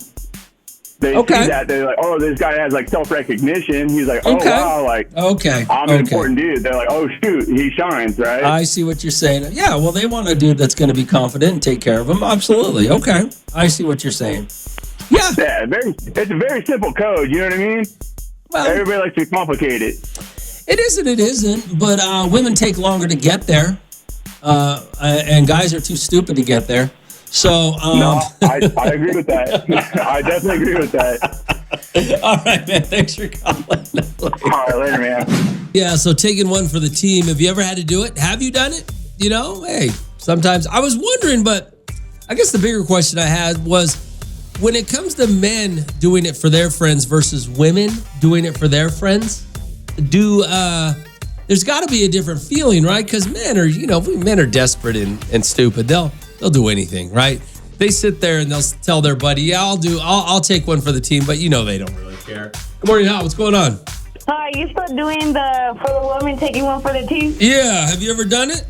Speaker 5: they see that they're like, oh, this guy has like self-recognition. He's like, oh, wow, like, I'm an important dude. They're like, oh, shoot, he shines, right?
Speaker 2: I see what you're saying. Yeah, well, they want a dude that's going to be confident and take care of them. Absolutely. Okay. I see what you're saying. Yeah.
Speaker 5: Yeah, it's a very simple code. You know what I mean? Well, everybody likes to complicate it.
Speaker 2: It isn't. But women take longer to get there. And guys are too stupid to get there. So
Speaker 5: no, I agree with that. I definitely agree with that.
Speaker 2: All right, man. Thanks for calling.
Speaker 5: All right, later, man.
Speaker 2: Yeah, so taking one for the team. Have you ever had to do it? Have you done it? Hey, sometimes I was wondering, but I guess the bigger question I had was when it comes to men doing it for their friends versus women doing it for their friends, there's got to be a different feeling, right? Because men are desperate and stupid. They'll do anything, right? They sit there and they'll tell their buddy, yeah, I'll take one for the team, but they don't really care. Good morning, Hal. What's going on?
Speaker 3: Are you still doing for the woman taking one for the team?
Speaker 2: Yeah. Have you ever done it?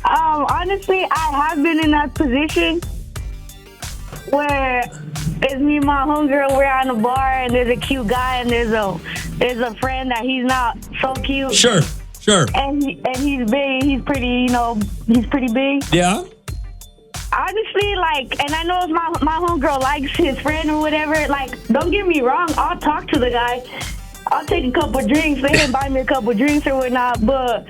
Speaker 3: Honestly, I have been in that position where it's me and my homegirl, we're on a bar and there's a cute guy and there's a friend that he's not so cute.
Speaker 2: Sure.
Speaker 3: And he's big. He's pretty, he's pretty big.
Speaker 2: Yeah.
Speaker 3: Honestly, and I know if my homegirl likes his friend or whatever, don't get me wrong, I'll talk to the guy. I'll take a couple drinks. They can buy me a couple drinks or whatnot, but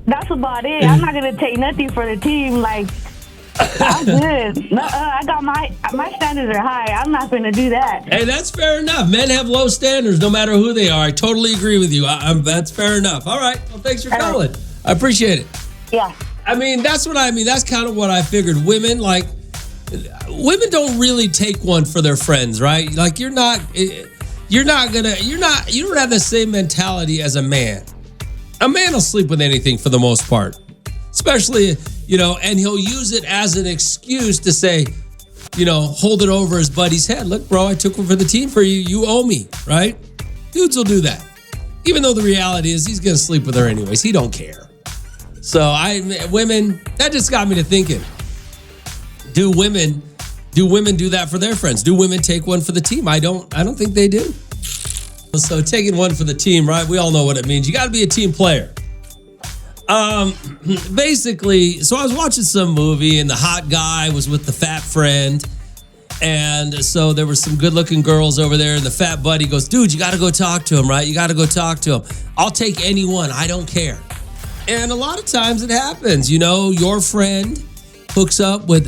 Speaker 3: that's about it. I'm not going to take nothing for the team. I'm good. I got my standards are high. I'm not going to do that.
Speaker 2: Hey, that's fair enough. Men have low standards no matter who they are. I totally agree with you. That's fair enough. All right. Well, thanks for calling. I appreciate it.
Speaker 3: Yeah.
Speaker 2: That's what I mean. That's kind of what I figured. Women don't really take one for their friends, right? You don't have the same mentality as a man. A man will sleep with anything for the most part, especially, and he'll use it as an excuse to say, hold it over his buddy's head. Look, bro, I took one for the team for you. You owe me, right? Dudes will do that. Even though the reality is he's going to sleep with her anyways. He don't care. So women, that just got me to thinking, do women do that for their friends? Do women take one for the team? I don't think they do. So taking one for the team, right? We all know what it means. You got to be a team player. Basically, so I was watching some movie and the hot guy was with the fat friend. And so there were some good looking girls over there and the fat buddy goes, dude, you got to go talk to him, right? You got to go talk to him. I'll take anyone. I don't care. And a lot of times it happens. You know, your friend hooks up with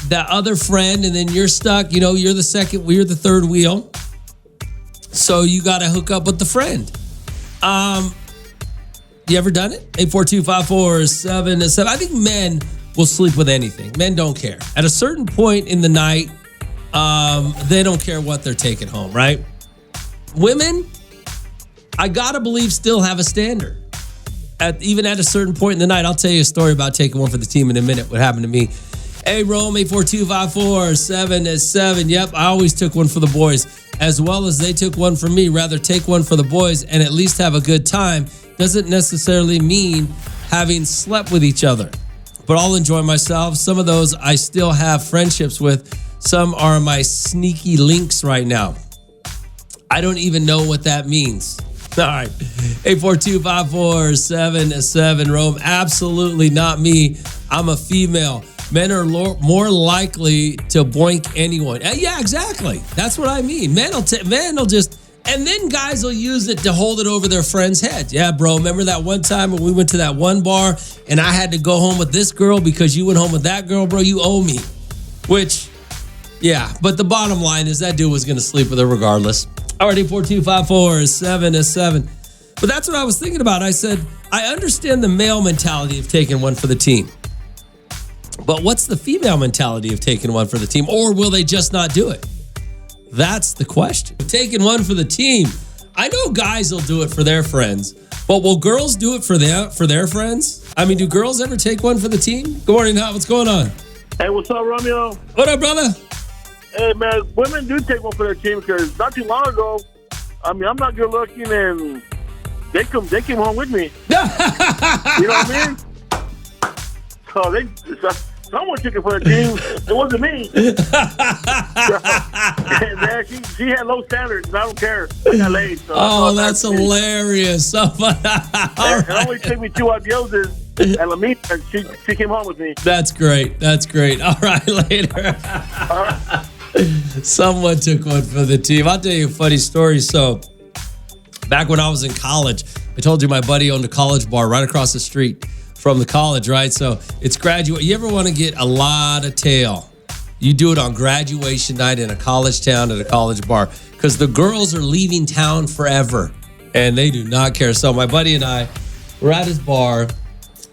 Speaker 2: that other friend, and then you're stuck. You know, you're the third wheel. So you got to hook up with the friend. You ever done it? 842-547-7. I think men will sleep with anything. Men don't care. At a certain point in the night, they don't care what they're taking home, right? Women, I gotta believe, still have a standard. Even at a certain point in the night, I'll tell you a story about taking one for the team in a minute. What happened to me? Hey, Rome, 842-547-7. Yep, I always took one for the boys, as well as they took one for me. Rather take one for the boys and at least have a good time. Doesn't necessarily mean having slept with each other, but I'll enjoy myself. Some of those I still have friendships with. Some are my sneaky links right now. I don't even know what that means. All right. 842-547-7. Rome, absolutely not me. I'm a female. Men are more likely to boink anyone. Yeah, exactly. That's what I mean. Men will just, and then guys will use it to hold it over their friend's head. Yeah, bro, remember that one time when we went to that one bar and I had to go home with this girl because you went home with that girl, bro? You owe me. Which, yeah, but the bottom line is that dude was going to sleep with her regardless. Already 842-547-7. But that's what I was thinking about. I said, I understand the male mentality of taking one for the team. But what's the female mentality of taking one for the team? Or will they just not do it? That's the question. Taking one for the team. I know guys will do it for their friends, but will girls do it for their friends? I mean, do girls ever take one for the team? Good morning, Hot. What's going on?
Speaker 6: Hey, what's up, Romeo?
Speaker 2: What up, brother?
Speaker 6: Hey, man, women do take one for their team because not too long ago, I mean, I'm not good looking, and they came home with me. You know what I mean? So someone took it for their team. It wasn't me. Man, she had low standards, and I don't care. I got laid. So
Speaker 2: that's hilarious.
Speaker 6: It only took me 2 adioses and Lamita, and she came home with me.
Speaker 2: That's great. All right, later.
Speaker 6: All right.
Speaker 2: Someone took one for the team. I'll tell you a funny story. So back when I was in college, I told you my buddy owned a college bar right across the street from the college, right? So it's graduate. You ever want to get a lot of tail? You do it on graduation night in a college town at a college bar because the girls are leaving town forever and they do not care. So my buddy and I were at his bar,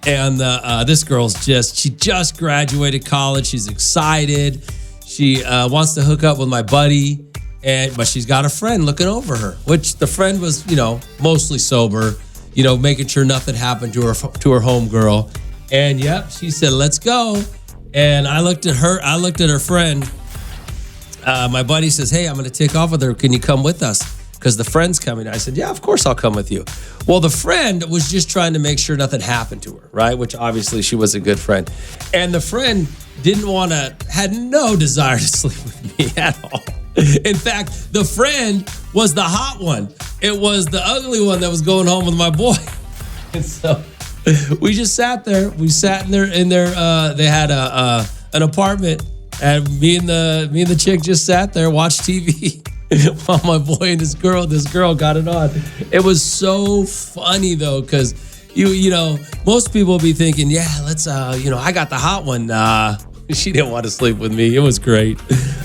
Speaker 2: and this girl's she just graduated college. She's excited. She wants to hook up with my buddy, but she's got a friend looking over her, which the friend was, mostly sober, making sure nothing happened to her homegirl. And yep, she said, "Let's go." And I looked at her friend. My buddy says, "Hey, I'm going to take off with her. Can you come with us? Because the friend's coming." I said, "Yeah, of course I'll come with you." Well, the friend was just trying to make sure nothing happened to her, right? Which obviously she was a good friend. And the friend had no desire to sleep with me at all. In fact, the friend was the hot one. It was the ugly one that was going home with my boy. And so we just sat there. We sat in their they had an apartment, and me and the chick just sat there, watched TV while my boy and this girl got it on. It was so funny though, because most people will be thinking, yeah, let's I got the hot one. She didn't want to sleep with me. It was great.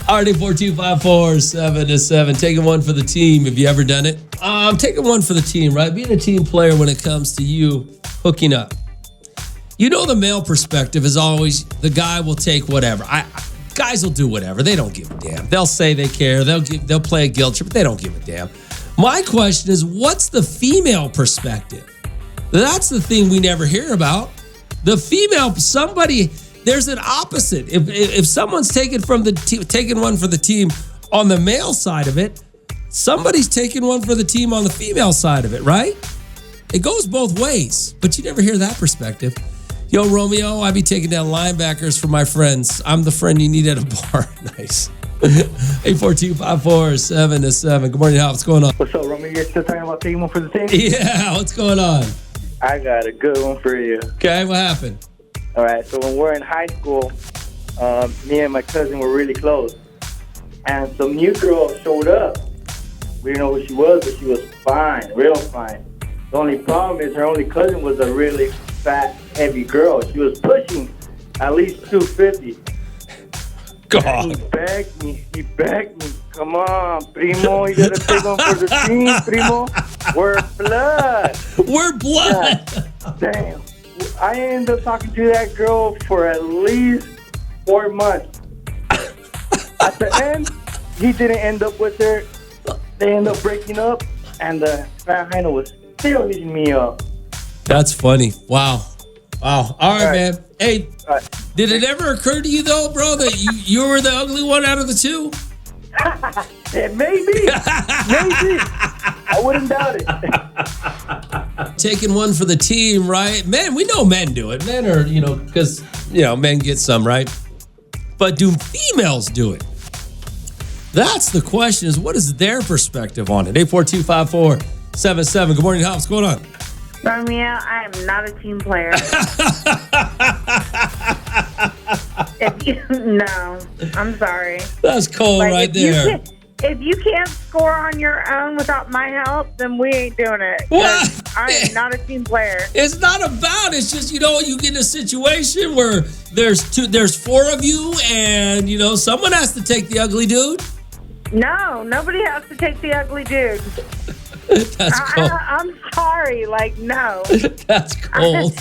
Speaker 2: Already 42547-7. Taking one for the team. Have you ever done it? I'm taking one for the team, right? Being a team player when it comes to you hooking up. The male perspective is always the guy will take whatever. Guys will do whatever. They don't give a damn. They'll say they care. They'll play a guilt trip, but they don't give a damn. My question is, what's the female perspective? That's the thing we never hear about. The female, there's an opposite. If someone's taking one for the team on the male side of it, somebody's taking one for the team on the female side of it, right? It goes both ways, but you never hear that perspective. Yo, Romeo, I be taking down linebackers for my friends. I'm the friend you need at a bar. Nice. 842-547-7. Good morning, Hal. What's going on?
Speaker 7: What's up, Romeo? You're still talking about taking one for the team?
Speaker 2: Yeah, what's going on?
Speaker 7: I got a good one for you.
Speaker 2: Okay, what happened?
Speaker 7: All right, so when we're in high school, me and my cousin were really close. And some new girl showed up. We didn't know who she was, but she was fine, real fine. The only problem is her only cousin was a really fat, heavy girl. She was pushing at least 250.
Speaker 1: God.
Speaker 7: He begged me. Come on, Primo, you gotta take one for the team, Primo. We're blood.
Speaker 2: We're blood.
Speaker 7: God, damn. I ended up talking to that girl for at least 4 months. At the end, he didn't end up with her. They ended up breaking up, and the fat hyena was still hitting me up.
Speaker 2: That's funny. Wow. All right, man. Hey,
Speaker 7: All right.
Speaker 2: did it ever occur to you, though, bro, that you were the ugly one out of the two?
Speaker 7: Yeah, maybe. I wouldn't doubt it.
Speaker 2: Taking one for the team, right? Man, we know men do it. Men are, because, men get some, right? But do females do it? That's the question, is what is their perspective on it? 842-5477. Good morning, Hal. What's going on?
Speaker 3: Romeo, I am not a team player. No, I'm sorry.
Speaker 2: That's cold right there.
Speaker 3: If you can't score on your own without my help, then we ain't doing it.
Speaker 2: What?
Speaker 3: I am not a team player.
Speaker 2: It's not about it. It's just, you get in a situation where there's 4 of you and, someone has to take the ugly dude.
Speaker 3: No, nobody has to take the ugly dude.
Speaker 2: That's cold.
Speaker 3: I'm sorry. No.
Speaker 2: That's cold.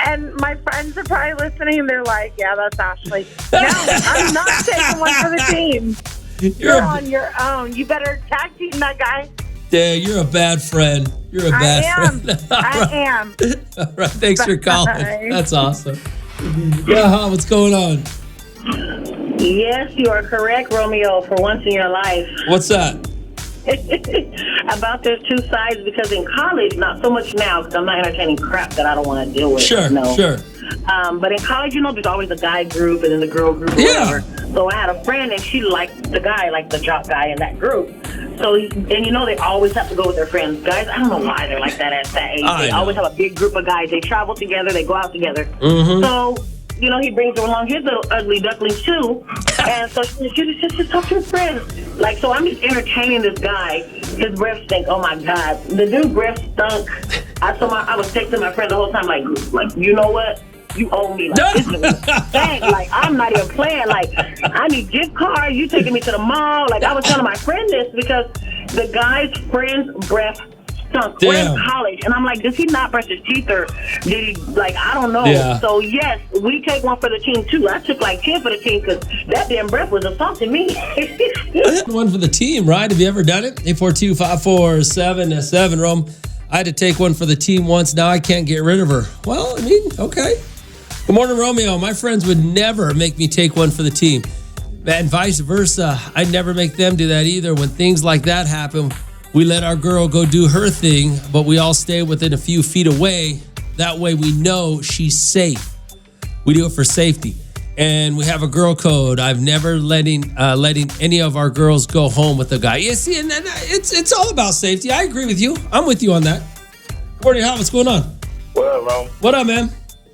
Speaker 3: And my friends are probably listening. They're like, yeah, that's Ashley. No, I'm not taking one for the team. You're on your own. You better tag team that guy.
Speaker 2: Yeah, you're a bad friend. You're a bad friend.
Speaker 3: I am.
Speaker 2: All right, thanks for calling.
Speaker 3: Bye.
Speaker 2: That's awesome. Yeah, what's going on?
Speaker 8: Yes, you are correct, Romeo, for once in your life.
Speaker 2: What's that?
Speaker 8: About there's 2 sides, because in college, not so much now, because I'm not entertaining crap that I don't want to deal with.
Speaker 2: Sure.
Speaker 8: But in college, there's always a guy group and then the girl group or whatever. So I had a friend, and she liked the guy, like the jock guy in that group. So, and they always have to go with their friends. Guys, I don't know why they're like that at that age. They always have a big group of guys. They travel together. They go out together.
Speaker 2: Mm-hmm.
Speaker 8: So, he brings along his little ugly duckling too. And so she just talk to his friends. So I'm just entertaining this guy. His breath stink. Oh my God. The dude's breath stunk. I was texting my friend the whole time, like, you know what? You owe me. This is dang. I'm not even playing. I need gift cards. You taking me to the mall. I was telling my friend this because the guy's friend's breath stunk. We're in college. And I'm like, does he not brush his teeth, or did he, I don't know.
Speaker 2: Yeah.
Speaker 8: So, yes, we take one for the team, too. I took 10 for the team because that damn breath was assaulting me.
Speaker 2: One for the team, right? Have you ever done it? 842-5477. Rome, I had to take one for the team once. Now I can't get rid of her. Well, okay. Good morning, Romeo. My friends would never make me take one for the team. And vice versa. I'd never make them do that either. When things like that happen, we let our girl go do her thing, but we all stay within a few feet away. That way we know she's safe. We do it for safety. And we have a girl code. I've never letting any of our girls go home with a guy. Yeah, see, and it's all about safety. I agree with you. I'm with you on that. Good morning, Hal. What's going on?
Speaker 6: What up, Ron?
Speaker 2: What up, man?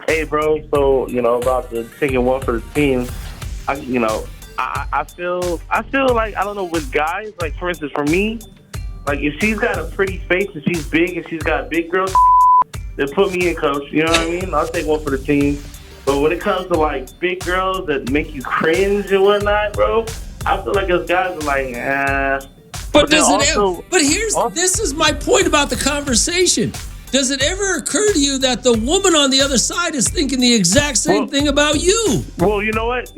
Speaker 6: Hey, bro. So, about the taking one for the team, I feel like, I don't know, with guys, for instance, for me, if she's got a pretty face and she's big and she's got big girls, then put me in, coach. You know what I mean? I'll take one for the team. But when it comes to big girls that make you cringe and whatnot, bro, I feel like us guys are
Speaker 2: But does this is my point about the conversation. Does it ever occur to you that the woman on the other side is thinking the exact same thing about you?
Speaker 6: Well, you know what?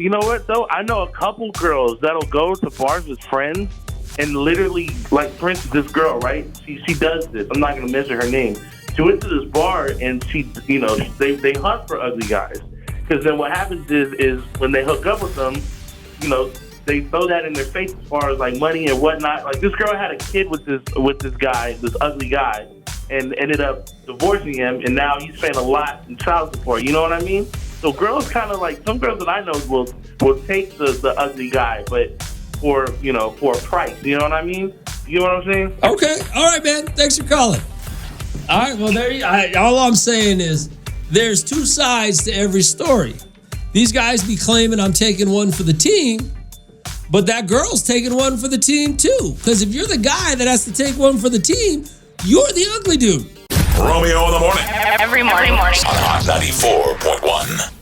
Speaker 6: Though? I know a couple girls that'll go to bars with friends and literally, for instance, this girl, right? She does this. I'm not going to mention her name. She went to this bar and she, they hunt for ugly guys. Because then what happens is when they hook up with them, they throw that in their face as far as money and whatnot. This girl had a kid with this guy, this ugly guy, and ended up divorcing him, and now he's paying a lot in child support. You know what I mean? So girls kind of some girls that I know will take the ugly guy, but for a price. You know what I mean? You know what I'm saying?
Speaker 2: Okay. All right, man. Thanks for calling. All right. Well, all I'm saying is there's 2 sides to every story. These guys be claiming I'm taking one for the team, but that girl's taking one for the team too. Because if you're the guy that has to take one for the team, you're the ugly dude.
Speaker 9: Romeo in the Morning.
Speaker 10: Every morning.
Speaker 9: On Hot 94.1.